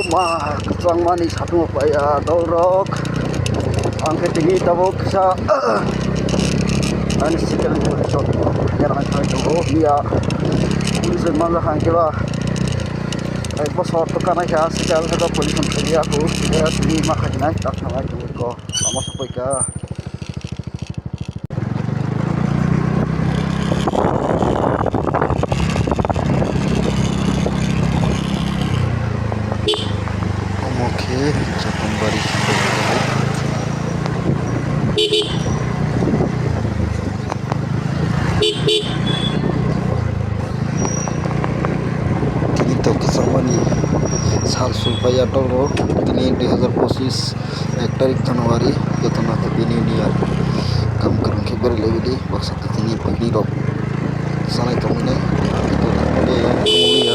Wah, kecuang mani satu apa ya dorok. Angkat tinggi tabok sa. Ani sikal boleh shot. Jangan kau tunggu dia. Polis mana kan kira. Bos shot tu kan aja sikal ada polis dia aku. Dia tinggi makan naik tak sama itu ko. Sama sampai ke. Oke, jatuh baris kini to kesama nih साल सुल्पाया Tolo তিনি 2025 1 तारिख जनवरी Betana happy new year काम करन के बर लेबिदि बक्सा তিনি picnic रक सानाय तमने तो दे मुलिया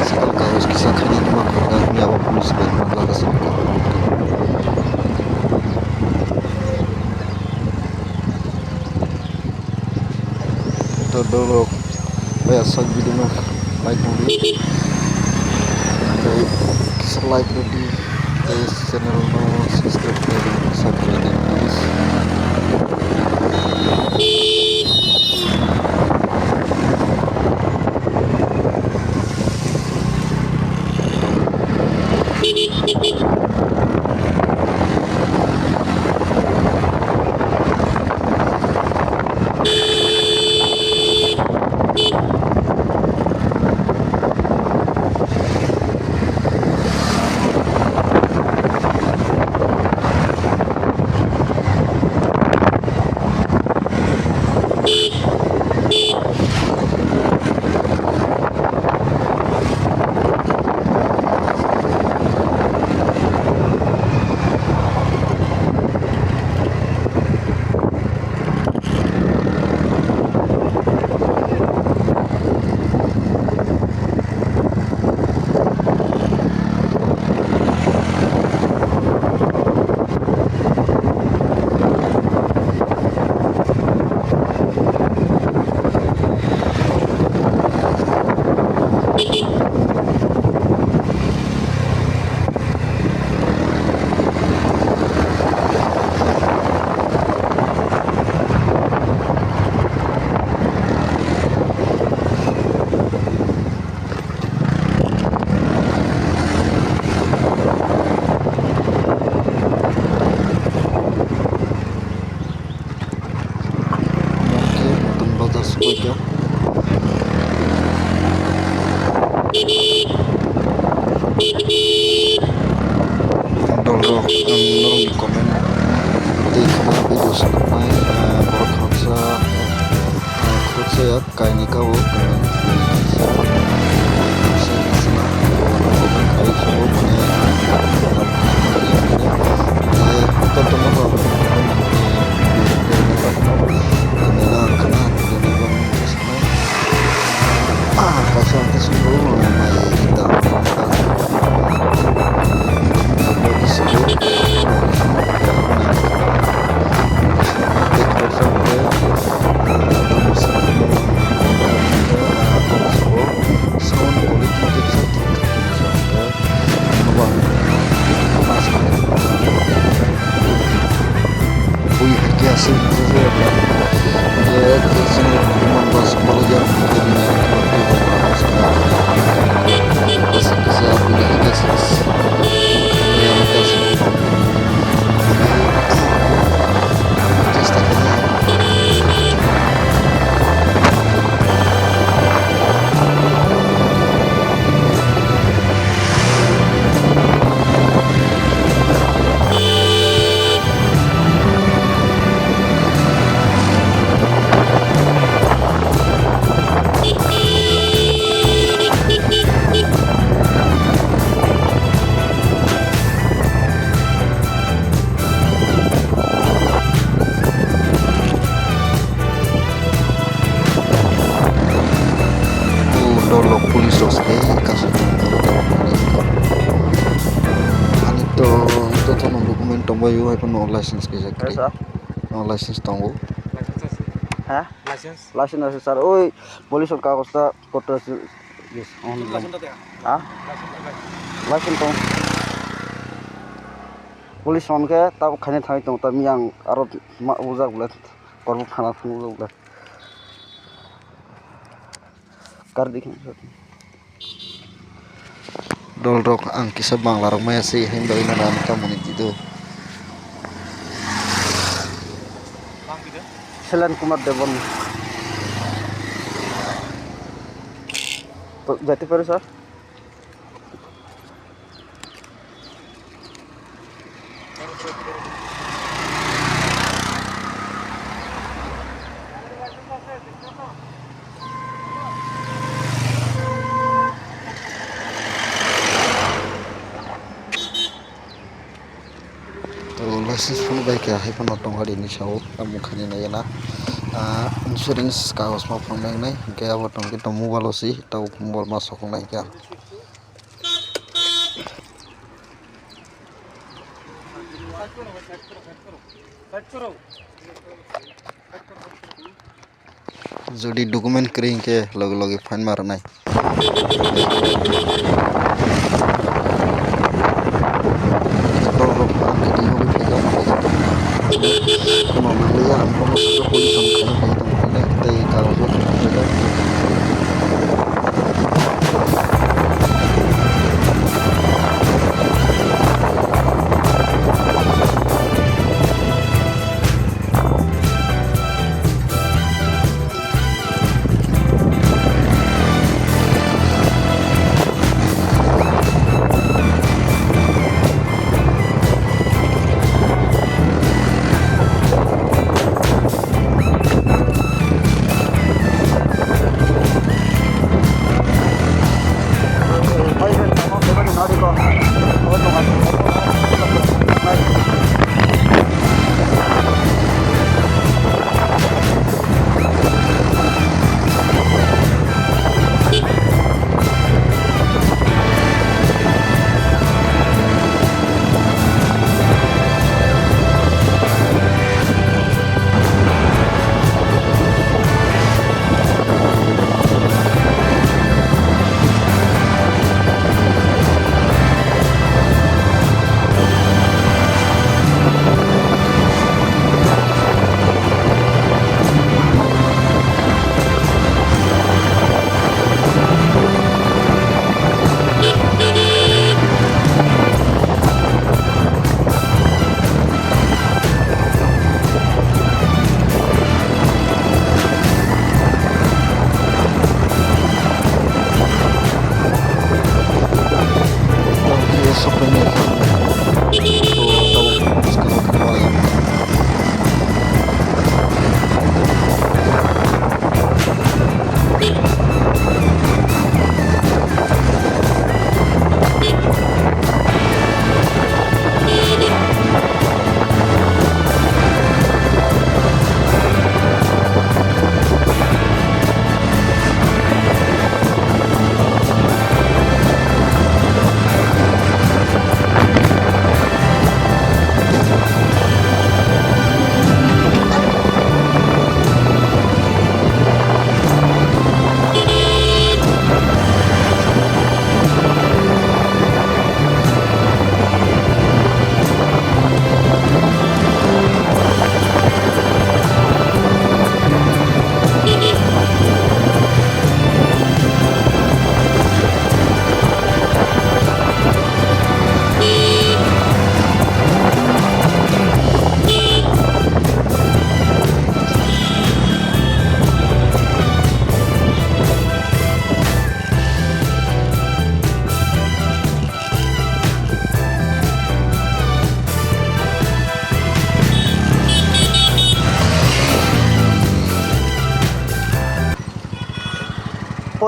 सकल कागज किसा खानि मा खरगा मियाबो पुलिस बे मामला गासिनो तो डोलो बया सग बिदिनो लाइक मुलि kisah like di channel no subscribe dan subscribe please. Ntorg di komen di kamera video sebelumnya berkata saya kayak ini kau dengan Tomboyu hay no license ke jakri no license tongo ha license sar oi police ka costa koto Yes, on. Ah? License tong. Police on ke tau khane thai tong ta miang aro ma uja gula korbu khana thung gula. Kar dikhin. Dol rok ang kisa bangla rok maya si hindo ina nam kamuni tidu. Selen K.R Debbarma. तो जाते पारे sir licence full bike क्या है पन auto गाड़ी नहीं चाहो अब मुखाने नहीं ना इंश्योरेंस कागज में फंगने नहीं क्या वो टंकी तो मोबाइल होसी तो मोबाइल में सकूँ नहीं क्या जोड़ी डॉक्यूमेंट करें के लगे लगे फाइन मारना है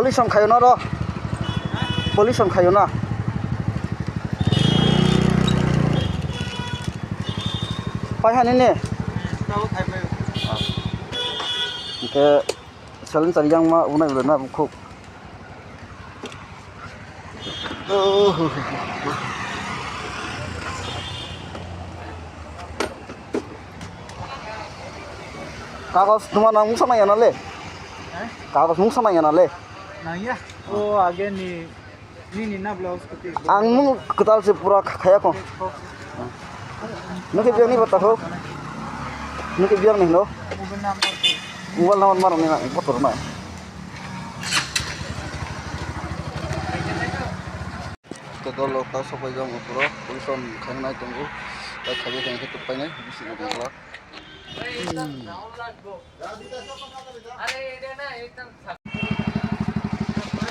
Police on kayo na ro. Police on kayo na. Pahan ini. Ke Selen yang ma unai udah na buku. Kagus cuma nang sama ya nale. Kagus nung sama ya nale. Nah iya. Oh, again ni na blouse ko ti. Ang ketal se pura khaya ko. Nuke biang ni bata ko. Nuke biang ni no. Mobile naman maro ni na motor na. Ketal lo ta sopai jang pura polison khang nai tunggu. Ta khabe khang ke tupai nai bisi na bangla.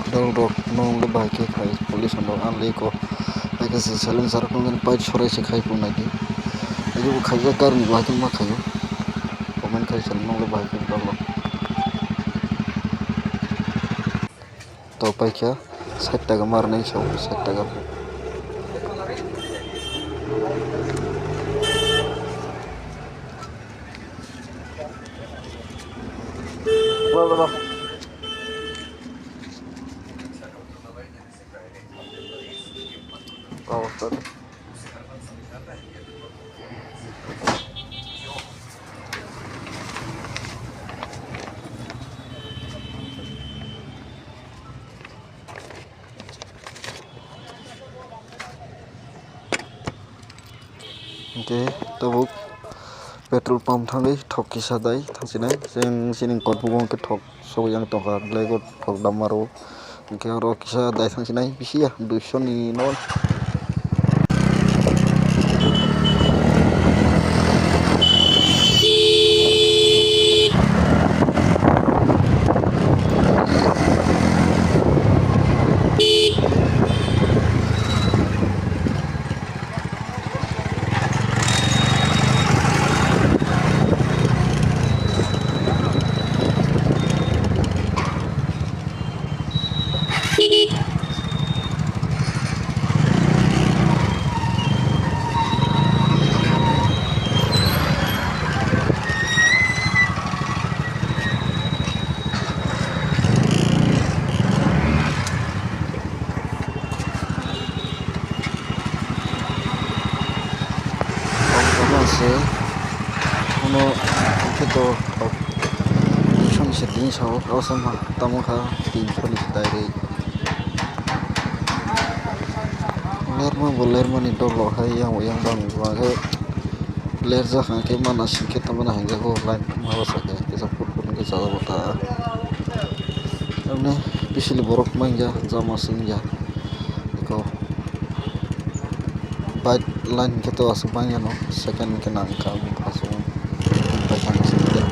Dol rok nong le bai ke khai police ando an le ko ai ke selen sar ko ngan pai chorai se khai pu na di ayu khai ja kar ni ba ma khayo komen khai sel nong le bai ke dol lo to pai kya 60 টাকা mar nai chau 60 টাকা Well, oh, sorry. Okay, tabuk petrol pump thangai thok ki sadai thangsinai jeng sining kot bugong ke thok so yang tongka lego thok damaro ke ro kisa dai thangsinai bisia 200 ni non se uno keto chon se din sao awesome tamokha tin choni dai lerma ni dolo hai yang bang wa ke lerja kha ke mana sikhe tamana hanga ko line ma sake ke sapur ke sada bota amne pisili borok manja jama singja ko bike line ke to asubang no second ke nang ka pasung pakan singja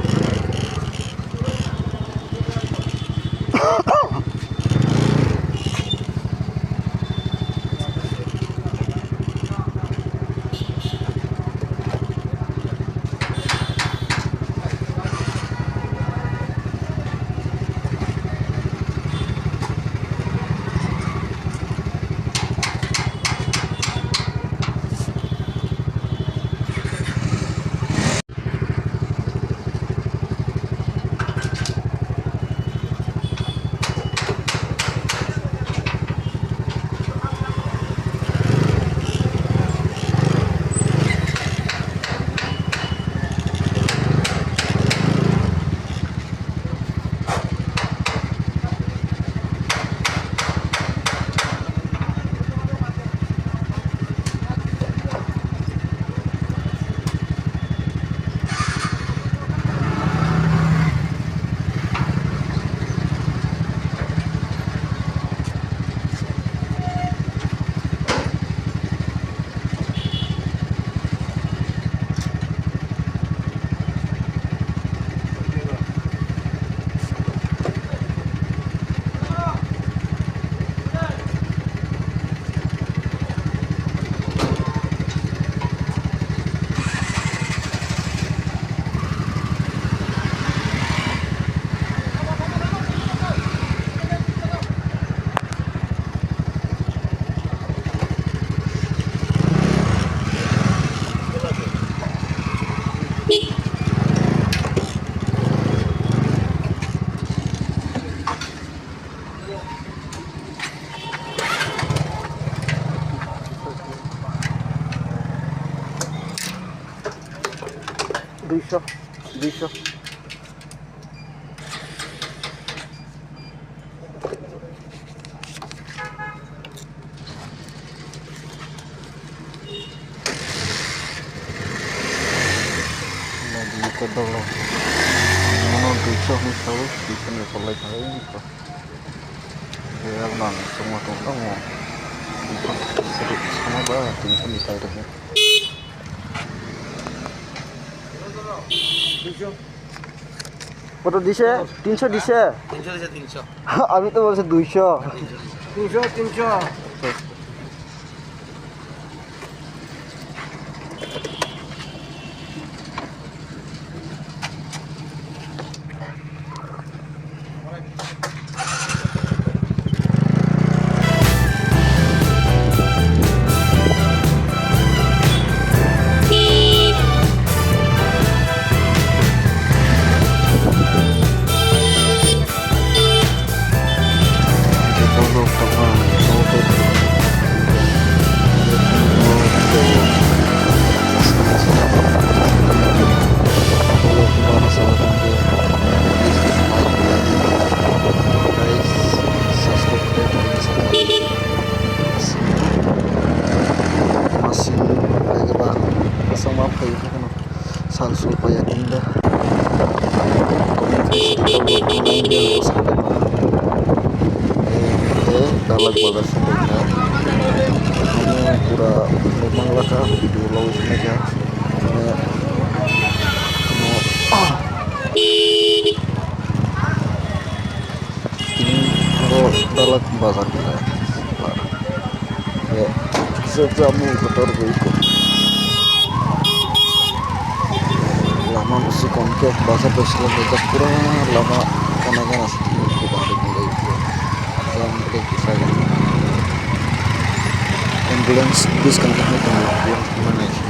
Bisa. dulu. Mana bisa nih tahu bisa nih soleh tahu itu. Ya nang semua tuh mau. Sedikit sama banget bisa ditaruhnya. কত দিছে 300 দিছে 300 দিছে 300 আমি তো বলছি 200 300 Salsul payah indah. Dalag bagas sebelumnya kamu pura memang lah kah video laut meja ini kalau dalag bazar kita ya sejamu kotor ikut lama mesti kontak bazar berselang meja pura lama karena nasi kita ada mulai yang bisa ambulans bus kan kami yang gimana sih